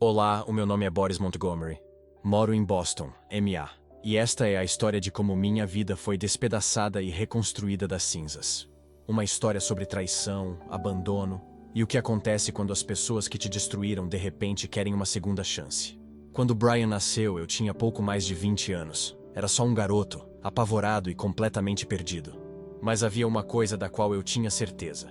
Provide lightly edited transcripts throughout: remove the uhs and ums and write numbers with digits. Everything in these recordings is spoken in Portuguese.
Olá, o meu nome é Boris Montgomery. Moro em Boston, MA. E esta é a história de como minha vida foi despedaçada e reconstruída das cinzas. Uma história sobre traição, abandono e o que acontece quando as pessoas que te destruíram de repente querem uma segunda chance. Quando Brian nasceu, eu tinha pouco mais de 20 anos. Era só um garoto, apavorado e completamente perdido. Mas havia uma coisa da qual eu tinha certeza.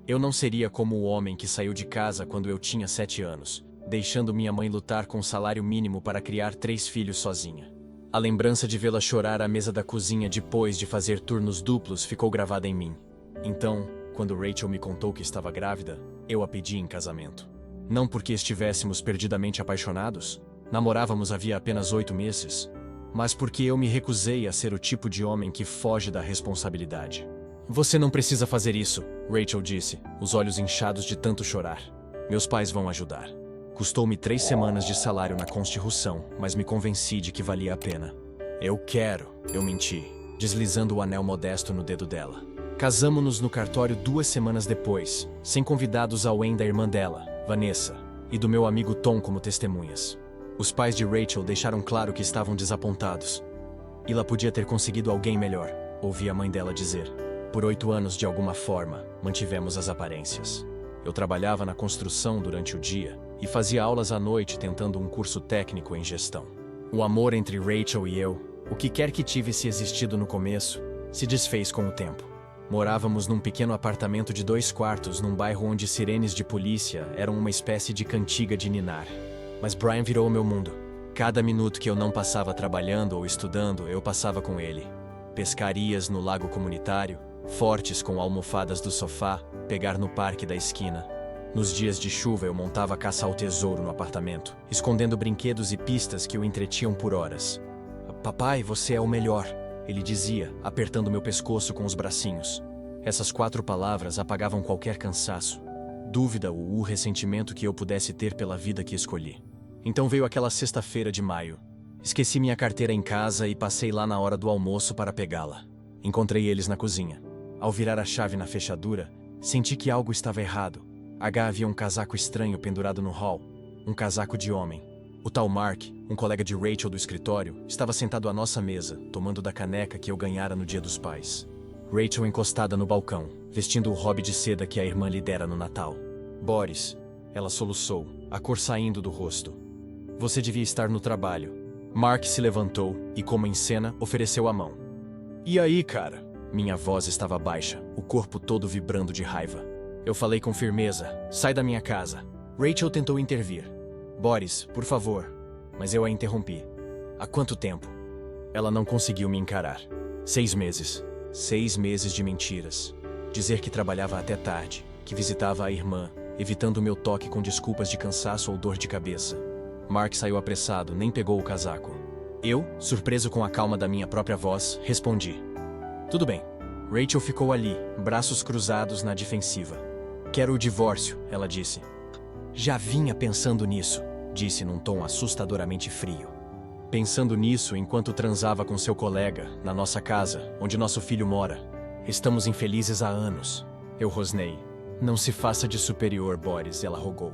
Eu não seria como o homem que saiu de casa quando eu tinha 7 anos, deixando minha mãe lutar com salário mínimo para criar 3 filhos sozinha. A lembrança de vê-la chorar à mesa da cozinha depois de fazer turnos duplos ficou gravada em mim. Então, quando Rachel me contou que estava grávida, eu a pedi em casamento. Não porque estivéssemos perdidamente apaixonados, namorávamos havia apenas 8 meses, mas porque eu me recusei a ser o tipo de homem que foge da responsabilidade. Você não precisa fazer isso, Rachel disse, os olhos inchados de tanto chorar. Meus pais vão ajudar. Custou-me 3 semanas de salário na construção, mas me convenci de que valia a pena. Eu menti, deslizando o anel modesto no dedo dela. Casamo-nos no cartório 2 semanas depois, sem convidados além da irmã dela, Vanessa, e do meu amigo Tom como testemunhas. Os pais de Rachel deixaram claro que estavam desapontados. Ela podia ter conseguido alguém melhor, ouvi a mãe dela dizer. Por 8 anos, de alguma forma, mantivemos as aparências. Eu trabalhava na construção durante o dia e fazia aulas à noite tentando um curso técnico em gestão. O amor entre Rachel e eu, o que quer que tivesse existido no começo, se desfez com o tempo. Morávamos num pequeno apartamento de 2 quartos num bairro onde sirenes de polícia eram uma espécie de cantiga de ninar. Mas Brian virou o meu mundo. Cada minuto que eu não passava trabalhando ou estudando, eu passava com ele. Pescarias no lago comunitário, fortes com almofadas do sofá, pegar no parque da esquina. Nos dias de chuva eu montava caça ao tesouro no apartamento, escondendo brinquedos e pistas que o entretinham por horas. Papai, você é o melhor, ele dizia, apertando meu pescoço com os bracinhos. Essas 4 palavras apagavam qualquer cansaço, dúvida ou ressentimento que eu pudesse ter pela vida que escolhi. Então veio aquela sexta-feira de maio. Esqueci minha carteira em casa e passei lá na hora do almoço para pegá-la. Encontrei eles na cozinha. Ao virar a chave na fechadura, senti que algo estava errado. Havia um casaco estranho pendurado no hall, um casaco de homem. O tal Mark, um colega de Rachel do escritório, estava sentado à nossa mesa, tomando da caneca que eu ganhara no Dia dos Pais. Rachel encostada no balcão, vestindo o hobby de seda que a irmã lhe dera no Natal. Boris, ela soluçou, a cor saindo do rosto. Você devia estar no trabalho. Mark se levantou e, como em cena, ofereceu a mão. E aí, cara? Minha voz estava baixa, o corpo todo vibrando de raiva. Eu falei com firmeza, sai da minha casa. Rachel tentou intervir. Boris, por favor. Mas eu a interrompi. Há quanto tempo? Ela não conseguiu me encarar. 6 meses. 6 meses de mentiras. Dizer que trabalhava até tarde, que visitava a irmã, evitando o meu toque com desculpas de cansaço ou dor de cabeça. Mark saiu apressado, nem pegou o casaco. Eu, surpreso com a calma da minha própria voz, respondi. Tudo bem. Rachel ficou ali, braços cruzados na defensiva. Quero o divórcio, ela disse. Já vinha pensando nisso, disse num tom assustadoramente frio. Pensando nisso enquanto transava com seu colega, na nossa casa, onde nosso filho mora. Estamos infelizes há anos. Eu rosnei. Não se faça de superior, Boris, ela rogou.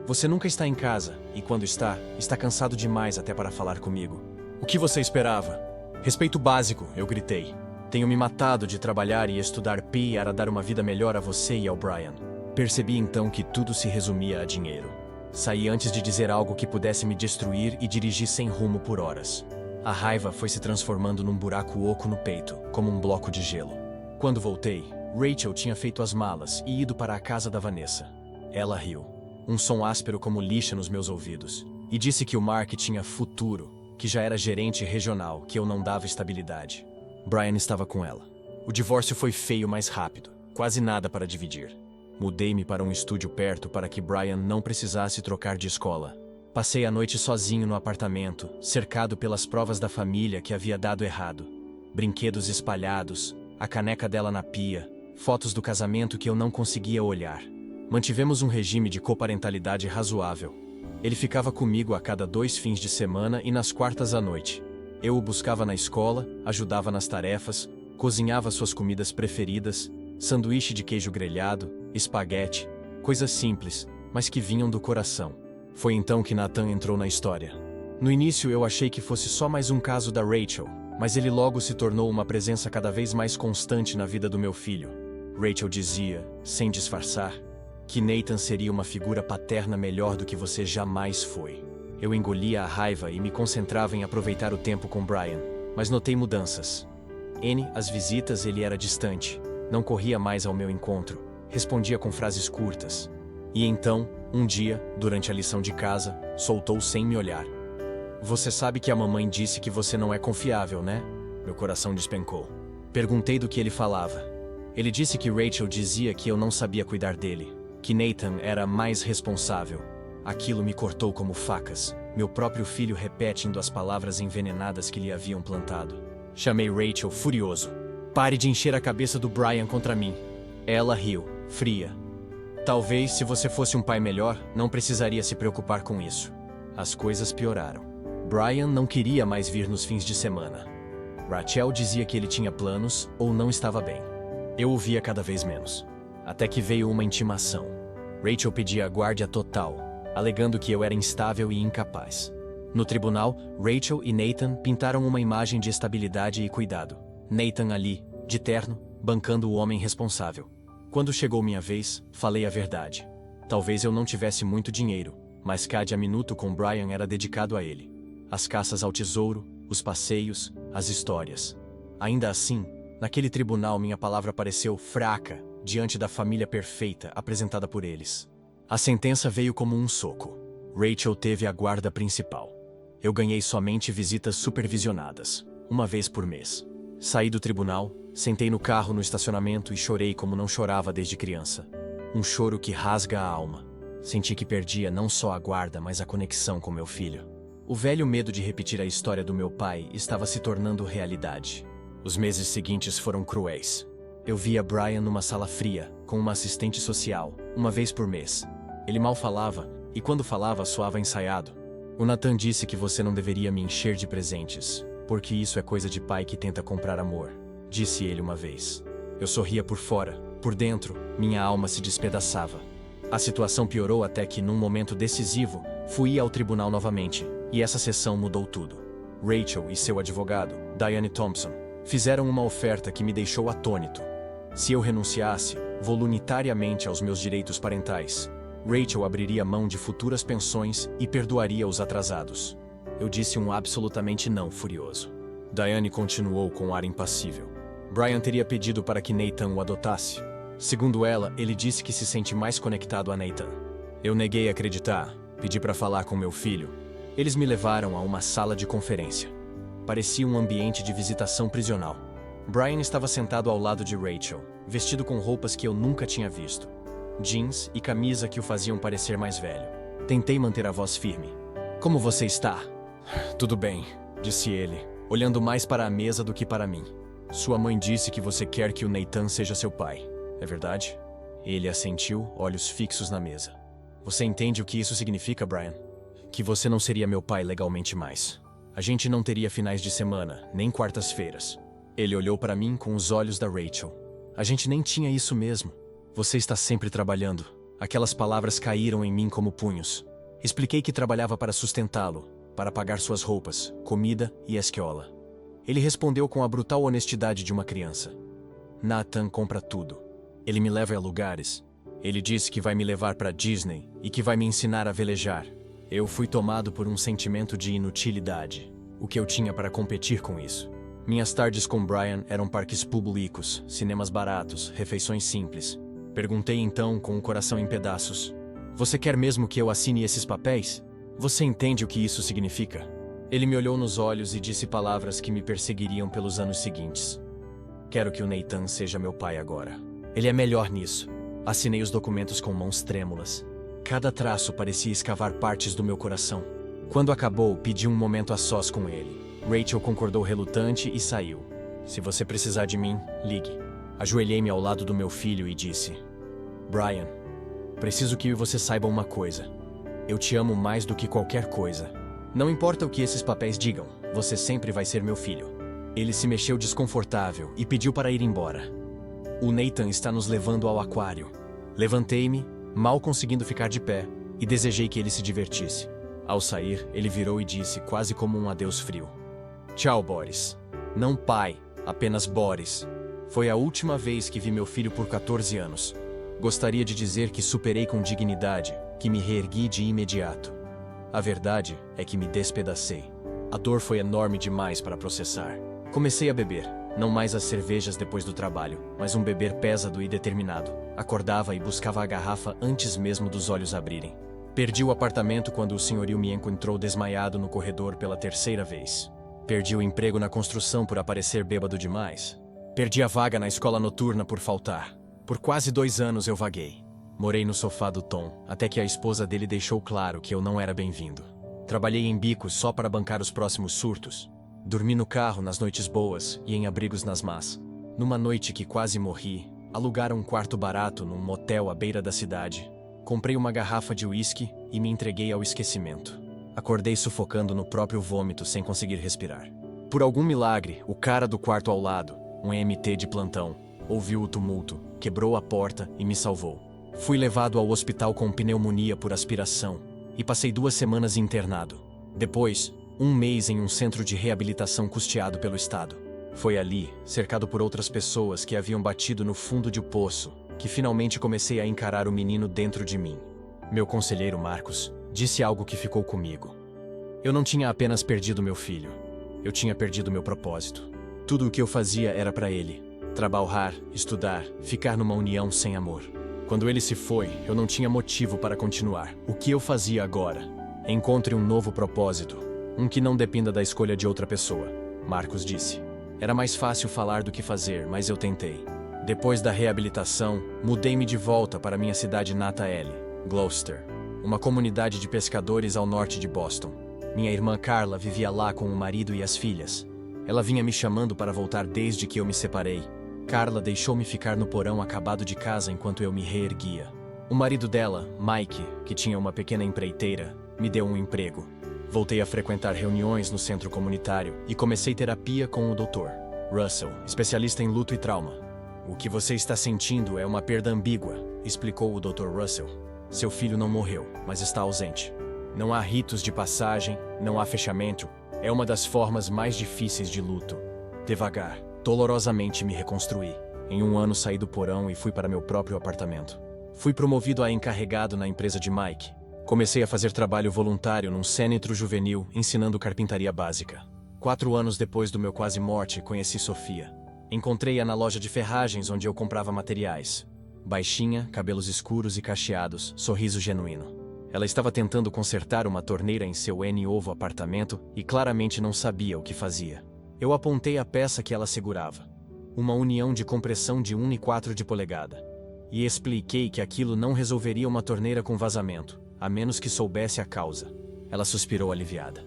Você nunca está em casa, e quando está cansado demais até para falar comigo. O que você esperava? Respeito básico, eu gritei. Tenho me matado de trabalhar e estudar para dar uma vida melhor a você e ao Brian. Percebi então que tudo se resumia a dinheiro. Saí antes de dizer algo que pudesse me destruir e dirigi sem rumo por horas. A raiva foi se transformando num buraco oco no peito, como um bloco de gelo. Quando voltei, Rachel tinha feito as malas e ido para a casa da Vanessa. Ela riu, um som áspero como lixa nos meus ouvidos, e disse que o Mark tinha futuro, que já era gerente regional, que eu não dava estabilidade. Brian estava com ela. O divórcio foi feio, mas rápido, quase nada para dividir. Mudei-me para um estúdio perto para que Brian não precisasse trocar de escola. Passei a noite sozinho no apartamento, cercado pelas provas da família que havia dado errado. Brinquedos espalhados, a caneca dela na pia, fotos do casamento que eu não conseguia olhar. Mantivemos um regime de coparentalidade razoável. Ele ficava comigo a cada 2 fins de semana e nas quartas à noite. Eu o buscava na escola, ajudava nas tarefas, cozinhava suas comidas preferidas, sanduíche de queijo grelhado, espaguete, coisas simples, mas que vinham do coração. Foi então que Nathan entrou na história. No início eu achei que fosse só mais um caso da Rachel, mas ele logo se tornou uma presença cada vez mais constante na vida do meu filho. Rachel dizia, sem disfarçar, que Nathan seria uma figura paterna melhor do que você jamais foi. Eu engolia a raiva e me concentrava em aproveitar o tempo com Brian, mas notei mudanças. Às visitas ele era distante, não corria mais ao meu encontro, respondia com frases curtas. E então, um dia, durante a lição de casa, soltou sem me olhar. Você sabe que a mamãe disse que você não é confiável, né? Meu coração despencou. Perguntei do que ele falava. Ele disse que Rachel dizia que eu não sabia cuidar dele, que Nathan era mais responsável. Aquilo me cortou como facas. Meu próprio filho repetindo as palavras envenenadas que lhe haviam plantado. Chamei Rachel furioso. Pare de encher a cabeça do Brian contra mim. Ela riu, fria. Talvez, se você fosse um pai melhor, não precisaria se preocupar com isso. As coisas pioraram. Brian não queria mais vir nos fins de semana. Rachel dizia que ele tinha planos ou não estava bem. Eu ouvia cada vez menos. Até que veio uma intimação. Rachel pedia a guarda total, alegando que eu era instável e incapaz. No tribunal, Rachel e Nathan pintaram uma imagem de estabilidade e cuidado. Nathan ali, de terno, bancando o homem responsável. Quando chegou minha vez, falei a verdade. Talvez eu não tivesse muito dinheiro, mas cada minuto com Brian era dedicado a ele. As caças ao tesouro, os passeios, as histórias. Ainda assim, naquele tribunal minha palavra pareceu fraca diante da família perfeita apresentada por eles. A sentença veio como um soco. Rachel teve a guarda principal. Eu ganhei somente visitas supervisionadas, uma vez por mês. Saí do tribunal, sentei no carro no estacionamento e chorei como não chorava desde criança. Um choro que rasga a alma. Senti que perdia não só a guarda, mas a conexão com meu filho. O velho medo de repetir a história do meu pai estava se tornando realidade. Os meses seguintes foram cruéis. Eu via Brian numa sala fria, com uma assistente social, uma vez por mês. Ele mal falava, e quando falava soava ensaiado. O Nathan disse que você não deveria me encher de presentes, porque isso é coisa de pai que tenta comprar amor, disse ele uma vez. Eu sorria por fora, por dentro, minha alma se despedaçava. A situação piorou até que, num momento decisivo, fui ao tribunal novamente, e essa sessão mudou tudo. Rachel e seu advogado, Diane Thompson, fizeram uma oferta que me deixou atônito. Se eu renunciasse, voluntariamente aos meus direitos parentais, Rachel abriria mão de futuras pensões e perdoaria os atrasados. Eu disse um absolutamente não furioso. Diane continuou com ar impassível. Brian teria pedido para que Nathan o adotasse. Segundo ela, ele disse que se sente mais conectado a Nathan. Eu neguei acreditar, pedi para falar com meu filho. Eles me levaram a uma sala de conferência. Parecia um ambiente de visitação prisional. Brian estava sentado ao lado de Rachel, vestido com roupas que eu nunca tinha visto. Jeans e camisa que o faziam parecer mais velho. Tentei manter a voz firme. Como você está? Tudo bem, disse ele, olhando mais para a mesa do que para mim. Sua mãe disse que você quer que o Nathan seja seu pai. É verdade? Ele assentiu, olhos fixos na mesa. Você entende o que isso significa, Brian? Que você não seria meu pai legalmente mais. A gente não teria finais de semana, nem quartas-feiras. Ele olhou para mim com os olhos da Rachel. A gente nem tinha isso mesmo. Você está sempre trabalhando. Aquelas palavras caíram em mim como punhos. Expliquei que trabalhava para sustentá-lo, para pagar suas roupas, comida e escola. Ele respondeu com a brutal honestidade de uma criança. Nathan compra tudo. Ele me leva a lugares. Ele disse que vai me levar para Disney e que vai me ensinar a velejar. Eu fui tomado por um sentimento de inutilidade. O que eu tinha para competir com isso? Minhas tardes com Brian eram parques públicos, cinemas baratos, refeições simples. Perguntei então com o coração em pedaços. Você quer mesmo que eu assine esses papéis? Você entende o que isso significa? Ele me olhou nos olhos e disse palavras que me perseguiriam pelos anos seguintes. Quero que o Nathan seja meu pai agora. Ele é melhor nisso. Assinei os documentos com mãos trêmulas. Cada traço parecia escavar partes do meu coração. Quando acabou, pedi um momento a sós com ele. Rachel concordou relutante e saiu. Se você precisar de mim, ligue. Ajoelhei-me ao lado do meu filho e disse: Brian, preciso que você saiba uma coisa. Eu te amo mais do que qualquer coisa. Não importa o que esses papéis digam, você sempre vai ser meu filho. Ele se mexeu desconfortável e pediu para ir embora. O Nathan está nos levando ao aquário. Levantei-me, mal conseguindo ficar de pé, e desejei que ele se divertisse. Ao sair, ele virou e disse, quase como um adeus frio: "Tchau, Boris. Não pai, apenas Boris. Foi a última vez que vi meu filho por 14 anos. Gostaria de dizer que superei com dignidade, que me reergui de imediato. A verdade é que me despedacei. A dor foi enorme demais para processar. Comecei a beber, não mais as cervejas depois do trabalho, mas um beber pésado e determinado. Acordava e buscava a garrafa antes mesmo dos olhos abrirem. Perdi o apartamento quando o senhorio me encontrou desmaiado no corredor pela terceira vez. Perdi o emprego na construção por aparecer bêbado demais. Perdi a vaga na escola noturna por faltar. Por quase 2 anos eu vaguei. Morei no sofá do Tom, até que a esposa dele deixou claro que eu não era bem-vindo. Trabalhei em bicos só para bancar os próximos surtos. Dormi no carro nas noites boas e em abrigos nas más. Numa noite que quase morri, alugaram um quarto barato num motel à beira da cidade. Comprei uma garrafa de uísque e me entreguei ao esquecimento. Acordei sufocando no próprio vômito sem conseguir respirar. Por algum milagre, o cara do quarto ao lado, um EMT de plantão, ouviu o tumulto, quebrou a porta e me salvou. Fui levado ao hospital com pneumonia por aspiração e passei 2 semanas internado. Depois, 1 mês em um centro de reabilitação custeado pelo Estado. Foi ali, cercado por outras pessoas que haviam batido no fundo de um poço, que finalmente comecei a encarar o menino dentro de mim. Meu conselheiro Marcos disse algo que ficou comigo. Eu não tinha apenas perdido meu filho. Eu tinha perdido meu propósito. Tudo o que eu fazia era para ele. Trabalhar, estudar, ficar numa união sem amor. Quando ele se foi, eu não tinha motivo para continuar. O que eu fazia agora? Encontre um novo propósito. Um que não dependa da escolha de outra pessoa, Marcos disse. Era mais fácil falar do que fazer, mas eu tentei. Depois da reabilitação, mudei-me de volta para minha cidade natal, Gloucester, uma comunidade de pescadores ao norte de Boston. Minha irmã Carla vivia lá com o marido e as filhas. Ela vinha me chamando para voltar desde que eu me separei. Carla deixou-me ficar no porão acabado de casa enquanto eu me reerguia. O marido dela, Mike, que tinha uma pequena empreiteira, me deu um emprego. Voltei a frequentar reuniões no centro comunitário e comecei terapia com o Dr. Russell, especialista em luto e trauma. "O que você está sentindo é uma perda ambígua", explicou o Dr. Russell. "Seu filho não morreu, mas está ausente. Não há ritos de passagem, não há fechamento. É uma das formas mais difíceis de luto. Devagar, dolorosamente me reconstruí. Em 1 ano saí do porão e fui para meu próprio apartamento. Fui promovido a encarregado na empresa de Mike. Comecei a fazer trabalho voluntário num centro juvenil ensinando carpintaria básica. 4 anos depois do meu quase morte, conheci Sofia. Encontrei-a na loja de ferragens onde eu comprava materiais. Baixinha, cabelos escuros e cacheados, sorriso genuíno. Ela estava tentando consertar uma torneira em seu novo apartamento e claramente não sabia o que fazia. Eu apontei a peça que ela segurava. Uma união de compressão de 1/4 de polegada. E expliquei que aquilo não resolveria uma torneira com vazamento, a menos que soubesse a causa. Ela suspirou aliviada.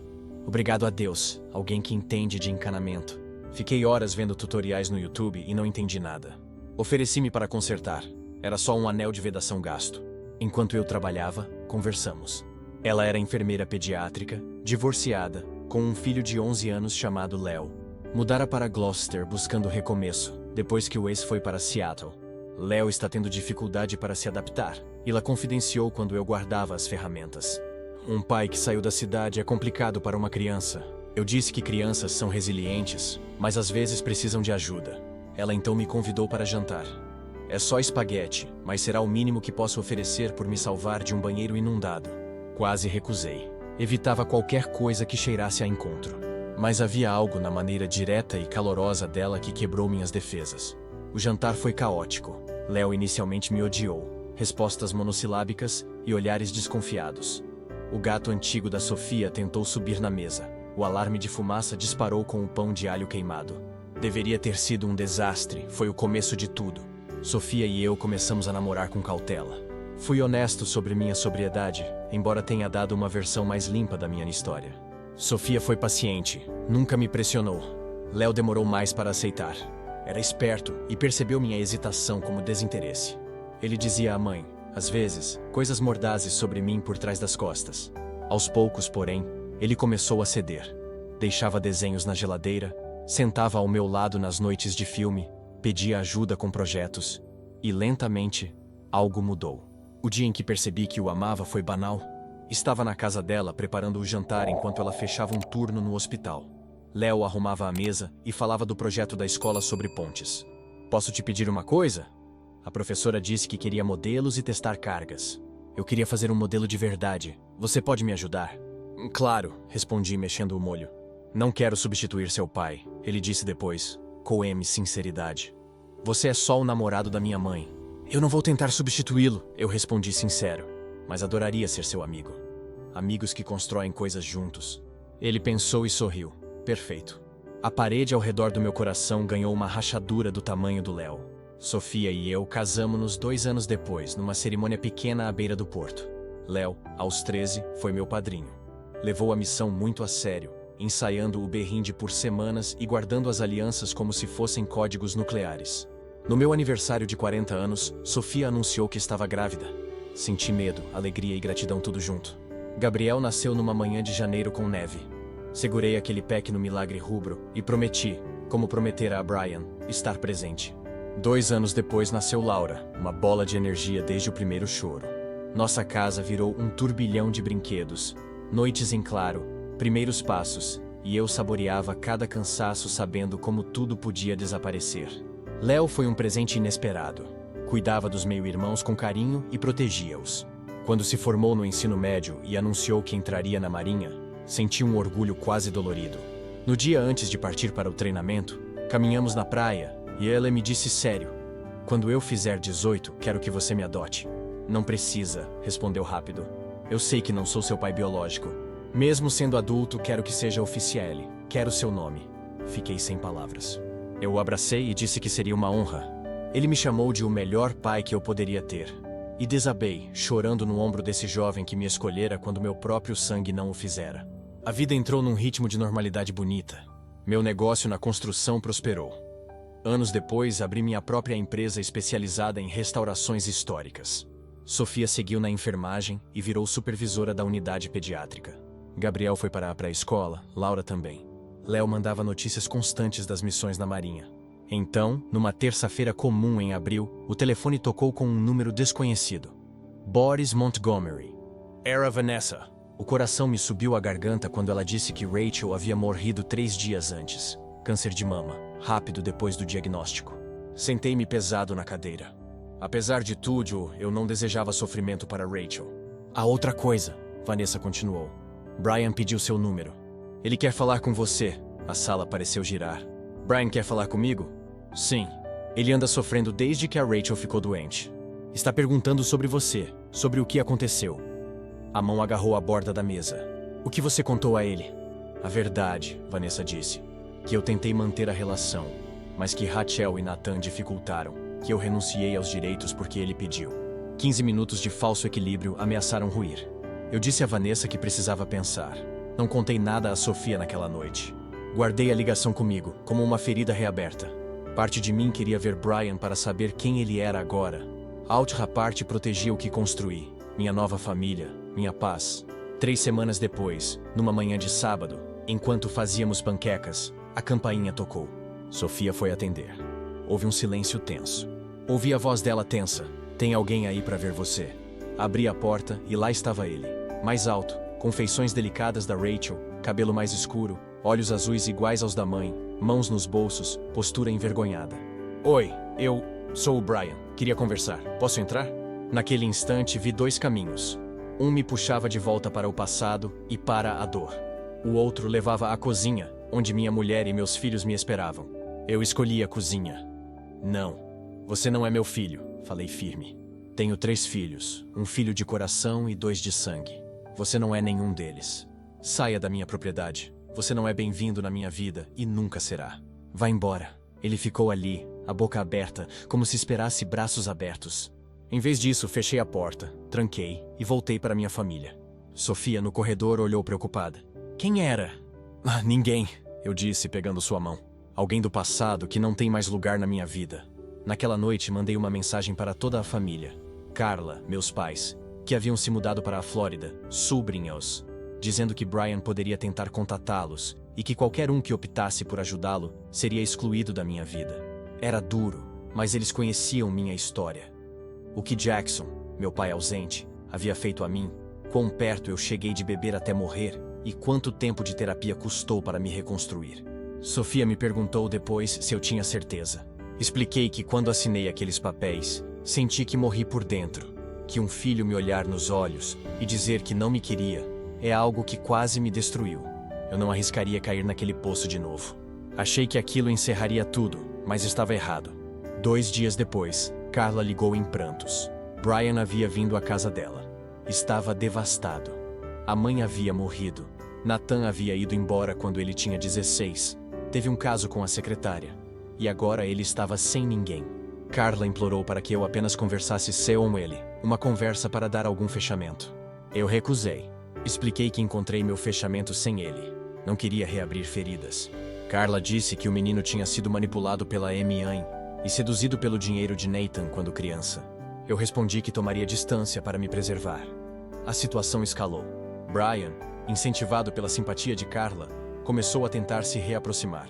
"Obrigado a Deus, alguém que entende de encanamento." Fiquei horas vendo tutoriais no YouTube e não entendi nada. Ofereci-me para consertar. Era só um anel de vedação gasto. Enquanto eu trabalhava, conversamos. Ela era enfermeira pediátrica, divorciada, com um filho de 11 anos chamado Léo. Mudara para Gloucester buscando recomeço, depois que o ex foi para Seattle. Léo está tendo dificuldade para se adaptar, e ela confidenciou quando eu guardava as ferramentas. "Um pai que saiu da cidade é complicado para uma criança. Eu disse que crianças são resilientes, mas às vezes precisam de ajuda." Ela então me convidou para jantar. "É só espaguete, mas será o mínimo que posso oferecer por me salvar de um banheiro inundado." Quase recusei. Evitava qualquer coisa que cheirasse a encontro. Mas havia algo na maneira direta e calorosa dela que quebrou minhas defesas. O jantar foi caótico. Léo inicialmente me odiou. Respostas monossilábicas e olhares desconfiados. O gato antigo da Sofia tentou subir na mesa. O alarme de fumaça disparou com o pão de alho queimado. Deveria ter sido um desastre, foi o começo de tudo. Sofia e eu começamos a namorar com cautela. Fui honesto sobre minha sobriedade, embora tenha dado uma versão mais limpa da minha história. Sofia foi paciente, nunca me pressionou. Léo demorou mais para aceitar. Era esperto e percebeu minha hesitação como desinteresse. Ele dizia à mãe, às vezes, coisas mordazes sobre mim por trás das costas. Aos poucos, porém, ele começou a ceder. Deixava desenhos na geladeira, sentava ao meu lado nas noites de filme, pedia ajuda com projetos, e lentamente, algo mudou. O dia em que percebi que o amava foi banal. Estava na casa dela preparando o jantar enquanto ela fechava um turno no hospital. Léo arrumava a mesa e falava do projeto da escola sobre pontes. Posso te pedir uma coisa? A professora disse que queria modelos e testar cargas. Eu queria fazer um modelo de verdade. Você pode me ajudar? Claro, respondi mexendo o molho. Não quero substituir seu pai, ele disse depois, com sinceridade. Você é só o namorado da minha mãe. Eu não vou tentar substituí-lo, eu respondi sincero, mas adoraria ser seu amigo. Amigos que constroem coisas juntos. Ele pensou e sorriu. Perfeito. A parede ao redor do meu coração ganhou uma rachadura do tamanho do Léo. Sofia e eu casamos-nos 2 anos depois, numa cerimônia pequena à beira do porto. Léo, aos 13, foi meu padrinho. Levou a missão muito a sério, ensaiando o berrinde por semanas e guardando as alianças como se fossem códigos nucleares. No meu aniversário de 40 anos, Sofia anunciou que estava grávida. Senti medo, alegria e gratidão tudo junto. Gabriel nasceu numa manhã de janeiro com neve. Segurei aquele pequeno milagre rubro e prometi, como prometera a Brian, estar presente. 2 anos depois nasceu Laura, uma bola de energia desde o primeiro choro. Nossa casa virou um turbilhão de brinquedos, noites em claro, primeiros passos, e eu saboreava cada cansaço sabendo como tudo podia desaparecer. Léo foi um presente inesperado. Cuidava dos meio-irmãos com carinho e protegia-os. Quando se formou no ensino médio e anunciou que entraria na Marinha, senti um orgulho quase dolorido. No dia antes de partir para o treinamento, caminhamos na praia e ela me disse sério: "Quando eu fizer 18, quero que você me adote." "Não precisa", respondeu rápido. "Eu sei que não sou seu pai biológico. Mesmo sendo adulto, quero que seja oficiale. Quero seu nome." Fiquei sem palavras. Eu o abracei e disse que seria uma honra. Ele me chamou de o melhor pai que eu poderia ter. E desabei, chorando no ombro desse jovem que me escolhera quando meu próprio sangue não o fizera. A vida entrou num ritmo de normalidade bonita. Meu negócio na construção prosperou. Anos depois, abri minha própria empresa especializada em restaurações históricas. Sofia seguiu na enfermagem e virou supervisora da unidade pediátrica. Gabriel foi para a pré-escola, Laura também. Léo mandava notícias constantes das missões na Marinha. Então, numa terça-feira comum em abril, o telefone tocou com um número desconhecido. Boris Montgomery. Era Vanessa. O coração me subiu à garganta quando ela disse que Rachel havia morrido 3 dias antes. Câncer de mama, rápido depois do diagnóstico. Sentei-me pesado na cadeira. Apesar de tudo, eu não desejava sofrimento para Rachel. "Há outra coisa", Vanessa continuou. "Brian pediu seu número. Ele quer falar com você." A sala pareceu girar. "Brian quer falar comigo?" "Sim. Ele anda sofrendo desde que a Rachel ficou doente. Está perguntando sobre você, sobre o que aconteceu." A mão agarrou a borda da mesa. "O que você contou a ele?" "A verdade", Vanessa disse. "Que eu tentei manter a relação, mas que Rachel e Nathan dificultaram. Que eu renunciei aos direitos porque ele pediu." 15 minutos de falso equilíbrio ameaçaram ruir. Eu disse a Vanessa que precisava pensar. Não contei nada a Sofia naquela noite. Guardei a ligação comigo, como uma ferida reaberta. Parte de mim queria ver Brian para saber quem ele era agora. A outra parte protegia o que construí. Minha nova família, minha paz. 3 semanas depois, numa manhã de sábado, enquanto fazíamos panquecas, a campainha tocou. Sofia foi atender. Houve um silêncio tenso. Ouvi a voz dela tensa. "Tem alguém aí para ver você." Abri a porta e lá estava ele. Mais alto, com feições delicadas da Rachel, cabelo mais escuro, olhos azuis iguais aos da mãe, mãos nos bolsos, postura envergonhada. "Oi, eu sou o Brian. Queria conversar. Posso entrar?" Naquele instante vi 2 caminhos. Um me puxava de volta para o passado e para a dor. O outro levava à cozinha, onde minha mulher e meus filhos me esperavam. Eu escolhi a cozinha. "Não, você não é meu filho", falei firme. "Tenho 3 filhos, um filho de coração e 2 de sangue. Você não é nenhum deles. Saia da minha propriedade. Você não é bem-vindo na minha vida e nunca será. Vá embora." Ele ficou ali, a boca aberta, como se esperasse braços abertos. Em vez disso, fechei a porta, tranquei e voltei para minha família. Sofia, no corredor, olhou preocupada. "Quem era?" Ninguém", eu disse, pegando sua mão. "Alguém do passado que não tem mais lugar na minha vida." Naquela noite, mandei uma mensagem para toda a família. Carla, meus pais, que haviam se mudado para a Flórida, sobrinhos, dizendo que Brian poderia tentar contatá-los e que qualquer um que optasse por ajudá-lo seria excluído da minha vida. Era duro, mas eles conheciam minha história. O que Jackson, meu pai ausente, havia feito a mim, quão perto eu cheguei de beber até morrer e quanto tempo de terapia custou para me reconstruir. Sofia me perguntou depois se eu tinha certeza. Expliquei que quando assinei aqueles papéis, senti que morri por dentro, que um filho me olhar nos olhos e dizer que não me queria é algo que quase me destruiu. Eu não arriscaria cair naquele poço de novo. Achei que aquilo encerraria tudo, mas estava errado. 2 dias depois, Carla ligou em prantos. Brian havia vindo à casa dela. Estava devastado. A mãe havia morrido. Nathan havia ido embora quando ele tinha 16. Teve um caso com a secretária. E agora ele estava sem ninguém. Carla implorou para que eu apenas conversasse com ele. Uma conversa para dar algum fechamento. Eu recusei. Expliquei que encontrei meu fechamento sem ele. Não queria reabrir feridas. Carla disse que o menino tinha sido manipulado pela Amy e seduzido pelo dinheiro de Nathan quando criança. Eu respondi que tomaria distância para me preservar. A situação escalou. Brian, incentivado pela simpatia de Carla, começou a tentar se reaproximar.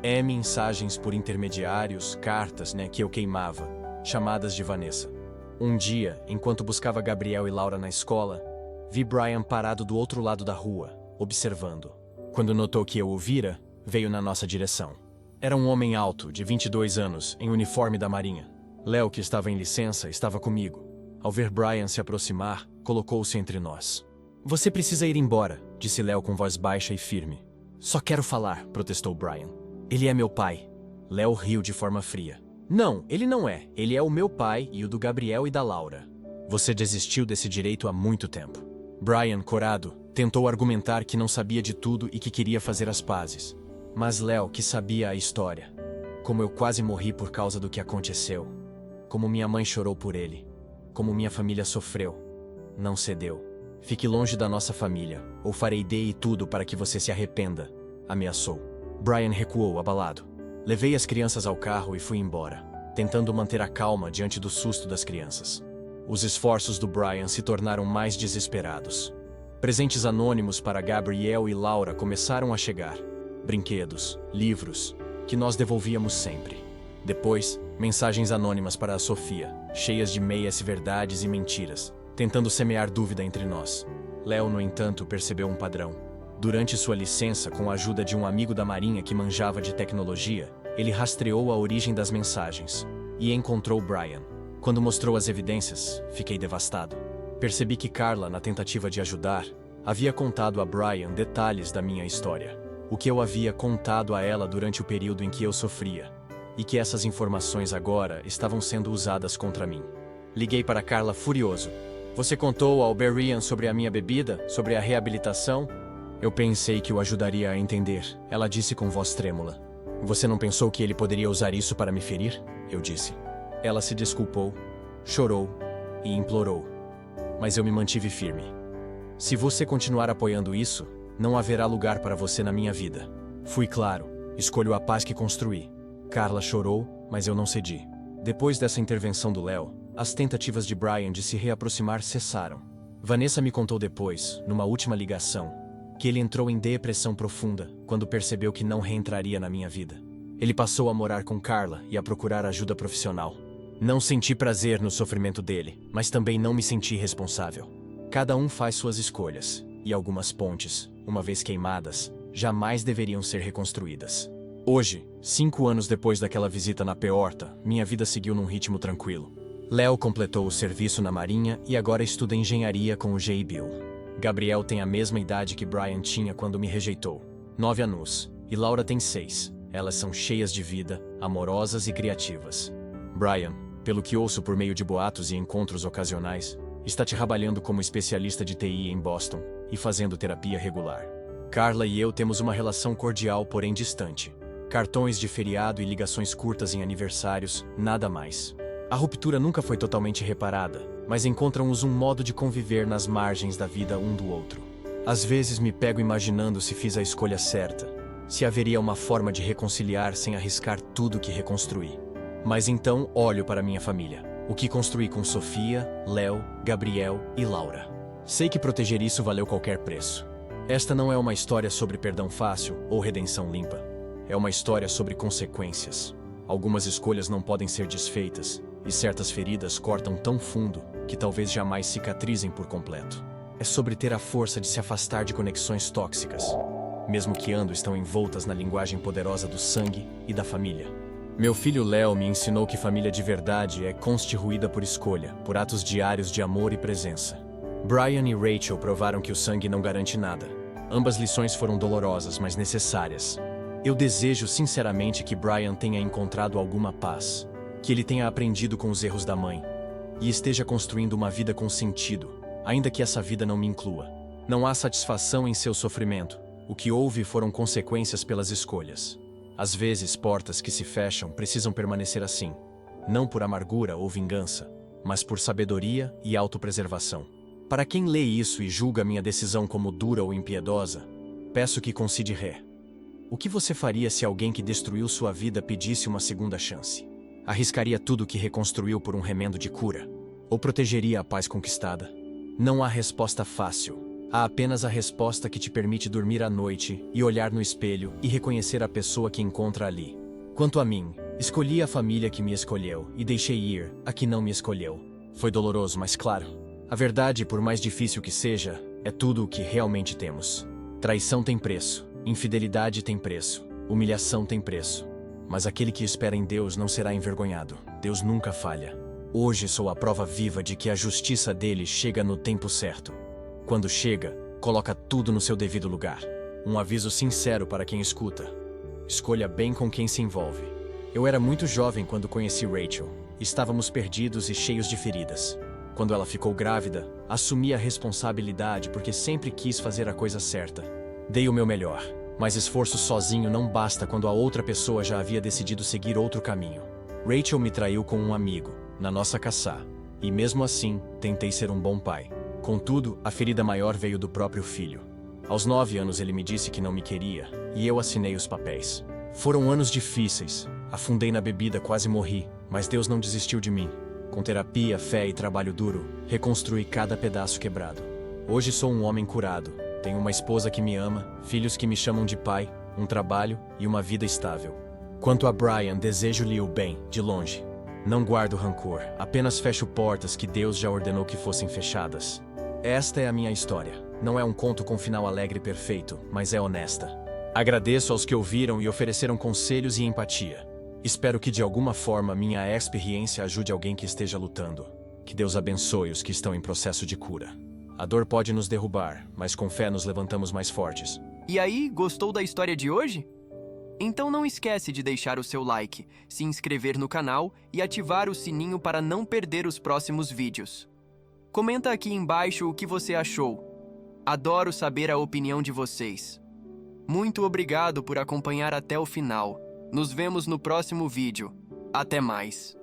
Mensagens por intermediários, cartas, que eu queimava, chamadas de Vanessa. Um dia, enquanto buscava Gabriel e Laura na escola, vi Brian parado do outro lado da rua, observando. Quando notou que eu o vira, veio na nossa direção. Era um homem alto, de 22 anos, em uniforme da Marinha. Léo, que estava em licença, estava comigo. Ao ver Brian se aproximar, colocou-se entre nós. Você precisa ir embora, disse Léo com voz baixa e firme. Só quero falar, protestou Brian. Ele é meu pai. Léo riu de forma fria. Não, ele não é. Ele é o meu pai e o do Gabriel e da Laura. Você desistiu desse direito há muito tempo. Brian, corado, tentou argumentar que não sabia de tudo e que queria fazer as pazes. Mas Léo, que sabia a história. Como eu quase morri por causa do que aconteceu. Como minha mãe chorou por ele. Como minha família sofreu. Não cedeu. Fique longe da nossa família, ou farei de tudo para que você se arrependa, ameaçou. Brian recuou, abalado. Levei as crianças ao carro e fui embora, tentando manter a calma diante do susto das crianças. Os esforços do Brian se tornaram mais desesperados. Presentes anônimos para Gabriel e Laura começaram a chegar. Brinquedos, livros, que nós devolvíamos sempre. Depois, mensagens anônimas para a Sofia, cheias de meias verdades e mentiras, tentando semear dúvida entre nós. Léo, no entanto, percebeu um padrão. Durante sua licença, com a ajuda de um amigo da Marinha que manjava de tecnologia, ele rastreou a origem das mensagens e encontrou Brian. Quando mostrou as evidências, fiquei devastado. Percebi que Carla, na tentativa de ajudar, havia contado a Brian detalhes da minha história, o que eu havia contado a ela durante o período em que eu sofria, e que essas informações agora estavam sendo usadas contra mim. Liguei para Carla furioso. Você contou ao Brian sobre a minha bebida, sobre a reabilitação? Eu pensei que o ajudaria a entender, ela disse com voz trêmula. Você não pensou que ele poderia usar isso para me ferir? Eu disse. Ela se desculpou, chorou e implorou. Mas eu me mantive firme. Se você continuar apoiando isso, não haverá lugar para você na minha vida. Fui claro, escolho a paz que construí. Carla chorou, mas eu não cedi. Depois dessa intervenção do Léo, as tentativas de Brian de se reaproximar cessaram. Vanessa me contou depois, numa última ligação, que ele entrou em depressão profunda quando percebeu que não reentraria na minha vida. Ele passou a morar com Carla e a procurar ajuda profissional. Não senti prazer no sofrimento dele, mas também não me senti responsável. Cada um faz suas escolhas, e algumas pontes, uma vez queimadas, jamais deveriam ser reconstruídas. Hoje, 5 anos depois daquela visita na Peorta, minha vida seguiu num ritmo tranquilo. Léo completou o serviço na Marinha e agora estuda engenharia com o J. Bill. Gabriel tem a mesma idade que Brian tinha quando me rejeitou, 9 anos, e Laura tem 6. Elas são cheias de vida, amorosas e criativas. Brian, pelo que ouço por meio de boatos e encontros ocasionais, está trabalhando como especialista de TI em Boston e fazendo terapia regular. Carla e eu temos uma relação cordial, porém distante. Cartões de feriado e ligações curtas em aniversários, nada mais. A ruptura nunca foi totalmente reparada, mas encontram-nos um modo de conviver nas margens da vida um do outro. Às vezes me pego imaginando se fiz a escolha certa, se haveria uma forma de reconciliar sem arriscar tudo que reconstruí. Mas então olho para minha família, o que construí com Sofia, Léo, Gabriel e Laura. Sei que proteger isso valeu qualquer preço. Esta não é uma história sobre perdão fácil ou redenção limpa. É uma história sobre consequências. Algumas escolhas não podem ser desfeitas, e certas feridas cortam tão fundo que talvez jamais cicatrizem por completo. É sobre ter a força de se afastar de conexões tóxicas, mesmo que estão envoltas na linguagem poderosa do sangue e da família. Meu filho Léo me ensinou que família de verdade é constituída por escolha, por atos diários de amor e presença. Brian e Rachel provaram que o sangue não garante nada. Ambas lições foram dolorosas, mas necessárias. Eu desejo sinceramente que Brian tenha encontrado alguma paz, que ele tenha aprendido com os erros da mãe e esteja construindo uma vida com sentido, ainda que essa vida não me inclua. Não há satisfação em seu sofrimento. O que houve foram consequências pelas escolhas. Às vezes, portas que se fecham precisam permanecer assim, não por amargura ou vingança, mas por sabedoria e autopreservação. Para quem lê isso e julga minha decisão como dura ou impiedosa, peço que considere ré. O que você faria se alguém que destruiu sua vida pedisse uma segunda chance? Arriscaria tudo que reconstruiu por um remendo de cura? Ou protegeria a paz conquistada? Não há resposta fácil. Há apenas a resposta que te permite dormir à noite e olhar no espelho e reconhecer a pessoa que encontra ali. Quanto a mim, escolhi a família que me escolheu e deixei ir a que não me escolheu. Foi doloroso, mas claro, a verdade, por mais difícil que seja, é tudo o que realmente temos. Traição tem preço, infidelidade tem preço, humilhação tem preço. Mas aquele que espera em Deus não será envergonhado. Deus nunca falha. Hoje sou a prova viva de que a justiça dele chega no tempo certo. Quando chega, coloca tudo no seu devido lugar. Um aviso sincero para quem escuta. Escolha bem com quem se envolve. Eu era muito jovem quando conheci Rachel. Estávamos perdidos e cheios de feridas. Quando ela ficou grávida, assumi a responsabilidade porque sempre quis fazer a coisa certa. Dei o meu melhor, mas esforço sozinho não basta quando a outra pessoa já havia decidido seguir outro caminho. Rachel me traiu com um amigo, na nossa caçá, e mesmo assim, tentei ser um bom pai. Contudo, a ferida maior veio do próprio filho. Aos 9 anos ele me disse que não me queria, e eu assinei os papéis. Foram anos difíceis, afundei na bebida, quase morri, mas Deus não desistiu de mim. Com terapia, fé e trabalho duro, reconstruí cada pedaço quebrado. Hoje sou um homem curado, tenho uma esposa que me ama, filhos que me chamam de pai, um trabalho e uma vida estável. Quanto a Brian, desejo-lhe o bem, de longe. Não guardo rancor, apenas fecho portas que Deus já ordenou que fossem fechadas. Esta é a minha história. Não é um conto com final alegre e perfeito, mas é honesta. Agradeço aos que ouviram e ofereceram conselhos e empatia. Espero que de alguma forma minha experiência ajude alguém que esteja lutando. Que Deus abençoe os que estão em processo de cura. A dor pode nos derrubar, mas com fé nos levantamos mais fortes. E aí, gostou da história de hoje? Então não esquece de deixar o seu like, se inscrever no canal e ativar o sininho para não perder os próximos vídeos. Comenta aqui embaixo o que você achou. Adoro saber a opinião de vocês. Muito obrigado por acompanhar até o final. Nos vemos no próximo vídeo. Até mais!